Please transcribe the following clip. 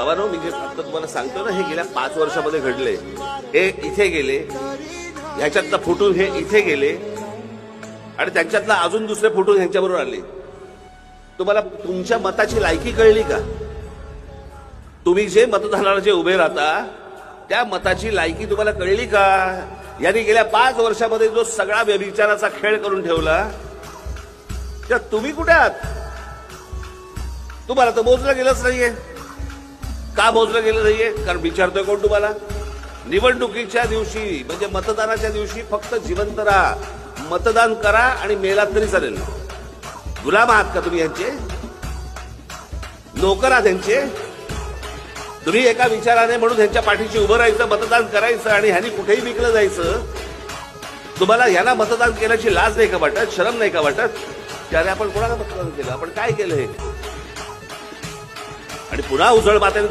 बाबांनो, मी जे आता तुम्हाला सांगतो ना, हे गेल्या 5 वर्षामध्ये घडले. हे इथे गेले, ह्याच्यातला फुटून हे इथे गेले आणि त्यांच्यातला अजून दुसरे फुटून ह्यांच्याबरोबर आले. तुम्हाला तुमच्या मताची लायकी कळली का? तुम्ही जे मतदानाला जे उभे राहता त्या मताची लायकी तुम्हाला कळली का? यांनी गेल्या 5 वर्षामध्ये जो सगळा व्यभिचाराचा खेळ करून ठेवला, त्या तुम्ही कुठे आहात? तुम्हाला तर मोजलं गेलंच नाहीये. का मोजलं गेलं नाहीये? कारण विचारतोय कोण तुम्हाला? निवडणुकीच्या दिवशी म्हणजे मतदानाच्या दिवशी फक्त जिवंत राहा, मतदान करा आणि मेलात तरी चालेल. गुलाम आहात का तुम्ही यांचे? नोकर आहात यांचे? तुम्ही एका विचाराने म्हणून ह्यांच्या पाठीशी उभं राहायचं, मतदान करायचं आणि ह्यांनी कुठेही विकलं जायचं. तुम्हाला ह्याला मतदान केल्याची लाज नाही का वाटत? शरम नाही का वाटत? त्याने आपण कोणाला मतदान केलं? आपण काय केलं हे? आणि पुन्हा उजळ मातेने